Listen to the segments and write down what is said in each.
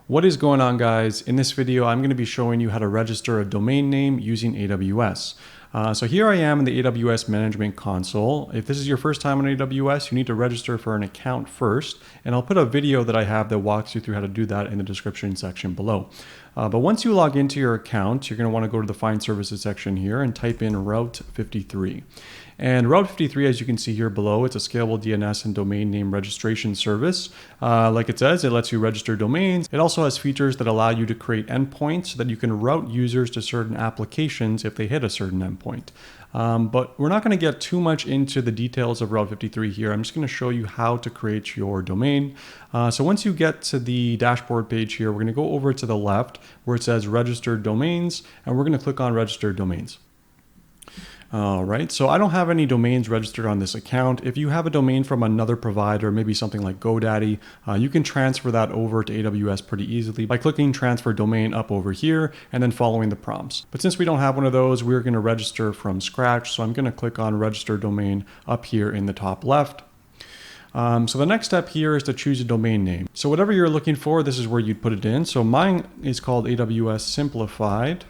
What is going on, guys? In this video, I'm going to be showing you how to register a domain name using AWS. So here I am in the AWS Management Console. If this is your first time on AWS, you need to register for an account first, and I'll put a video that I have that walks you through how to do that in the description section below. But once you log into your account, you're going to want to go to the Find Services section here and type in Route 53. And Route 53, as you can see here below, it's a scalable DNS and domain name registration service. Like it says, it lets you register domains. It also has features that allow you to create endpoints so that you can route users to certain applications if they hit a certain endpoint. But we're not going to get too much into the details of Route 53 here. I'm just going to show you how to create your domain. So once you get to the dashboard page here, we're going to go over to the left where it says Registered Domains, and we're going to click on Registered Domains. All right, so I don't have any domains registered on this account. If you have a domain from another provider, maybe something like GoDaddy, you can transfer that over to AWS pretty easily by clicking Transfer Domain up over here and then following the prompts. But since we don't have one of those, we're going to register from scratch. So I'm going to click on Register Domain up here in the top left. So the next step here is to choose a domain name. So whatever you're looking for, this is where you'd put it in. So mine is called AWS Simplified.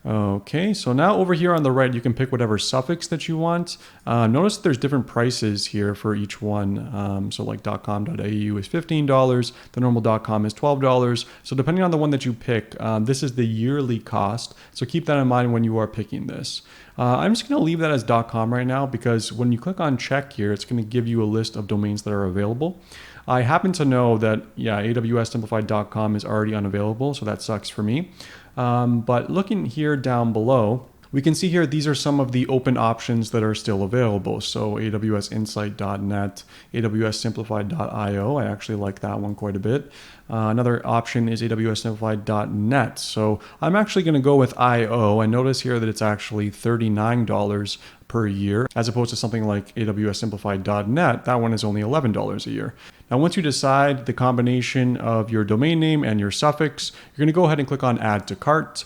Okay, so now over here on the right, you can pick whatever suffix that you want. Notice that there's different prices here for each one. So like .com.au is $15, the normal .com is $12. So depending on the one that you pick, this is the yearly cost. So keep that in mind when you are picking this. I'm just going to leave that as .com right now because when you click on check here, it's going to give you a list of domains that are available. I happen to know that, AWSsimplified.com is already unavailable, so that sucks for me. But looking here down below, we can see here these are some of the open options that are still available. So AWSinsight.net, AWSsimplified.io. I actually like that one quite a bit. Another option is AWSsimplified.net. So I'm actually going to go with IO, and notice here that it's actually $39 per year, as opposed to something like AWSsimplified.net. That one is only $11 a year. Now, once you decide the combination of your domain name and your suffix, you're going to go ahead and click on Add to Cart.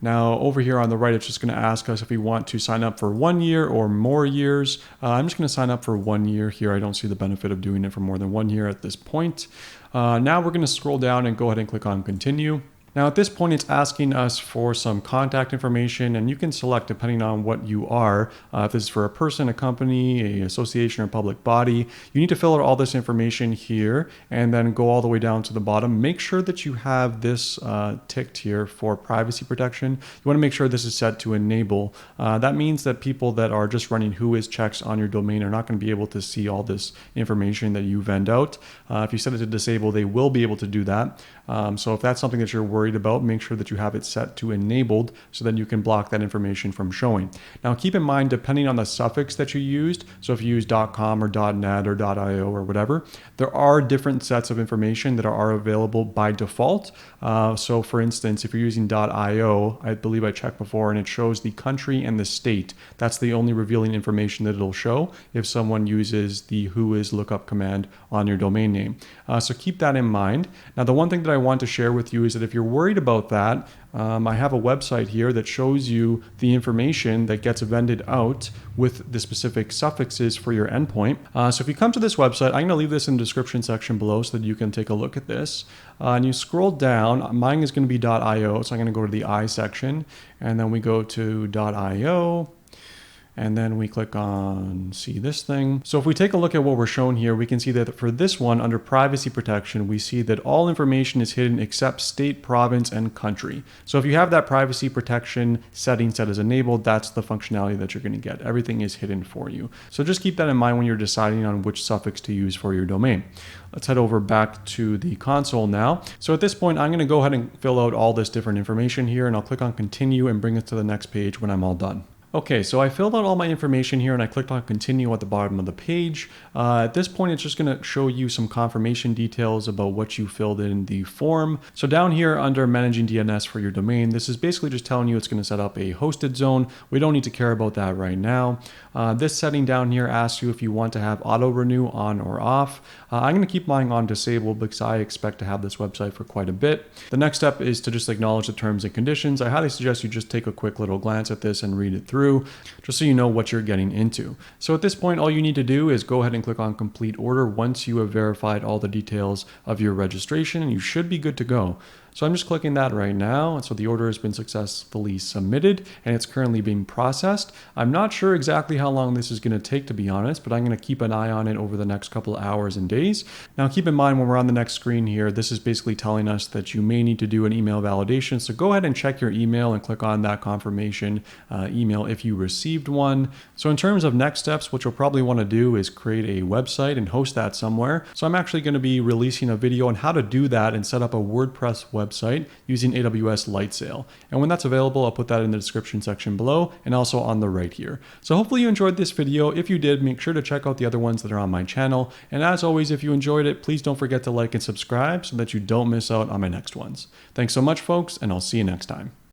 Now, over here on the right, it's just going to ask us if we want to sign up for 1 year or more years. I'm just going to sign up for 1 year here. I don't see the benefit of doing it for more than 1 year at this point. Now we're going to scroll down and go ahead and click on Continue. Now at this point, it's asking us for some contact information, and you can select depending on what you are. If this is for a person, a company, an association, or public body, you need to fill out all this information here and then go all the way down to the bottom. Make sure that you have this ticked here for privacy protection. You want to make sure this is set to enable. That means that people that are just running whois checks on your domain are not going to be able to see all this information that you vend out. If you set it to disable, they will be able to do that. So if that's something that you're worried about, make sure that you have it set to enabled so then you can block that information from showing. Now keep in mind, depending on the suffix that you used, so if you use .com or .net or .io or whatever, there are different sets of information that are available by default. So for instance, if you're using .io, I believe I checked before and it shows the country and the state. That's the only revealing information that it'll show if someone uses the whois lookup command on your domain name. So keep that in mind. Now the one thing that I want to share with you is that if you're worried about that, I have a website here that shows you the information that gets vended out with the specific suffixes for your endpoint. So if you come to this website, I'm going to leave this in the description section below so that you can take a look at this. And you scroll down, mine is going to be .io, so I'm going to go to the I section, and then we go to .io. And then we click on see this thing. So if we take a look at what we're shown here, we can see that for this one, under privacy protection, we see that all information is hidden except state, province, and country. So if you have that privacy protection setting set as enabled, that's the functionality that you're going to get. Everything is hidden for you. So just keep that in mind when you're deciding on which suffix to use for your domain. Let's head over back to the console now. So at this point, I'm going to go ahead and fill out all this different information here, and I'll click on continue and bring it to the next page when I'm all done. Okay, so I filled out all my information here and I clicked on continue at the bottom of the page. At this point, it's just going to show you some confirmation details about what you filled in the form. So down here under managing DNS for your domain, this is basically just telling you it's going to set up a hosted zone. We don't need to care about that right now. This setting down here asks you if you want to have auto renew on or off. I'm going to keep mine on disabled because I expect to have this website for quite a bit. The next step is to just acknowledge the terms and conditions. I highly suggest you just take a quick little glance at this and read it through. through, just so you know what you're getting into. So at this point, all you need to do is go ahead and click on complete order once you have verified all the details of your registration, and you should be good to go. So I'm just clicking that right now. And so the order has been successfully submitted and it's currently being processed. I'm not sure exactly how long this is going to take, to be honest, but I'm going to keep an eye on it over the next couple of hours and days. Now keep in mind when we're on the next screen here, this is basically telling us that you may need to do an email validation. So go ahead and check your email and click on that confirmation email if you received one. So in terms of next steps, what you'll probably want to do is create a website and host that somewhere. So I'm actually going to be releasing a video on how to do that and set up a WordPress website using AWS Lightsail. And when that's available, I'll put that in the description section below and also on the right here. So hopefully you enjoyed this video. If you did, make sure to check out the other ones that are on my channel. And as always, if you enjoyed it, please don't forget to like and subscribe so that you don't miss out on my next ones. Thanks so much, folks, and I'll see you next time.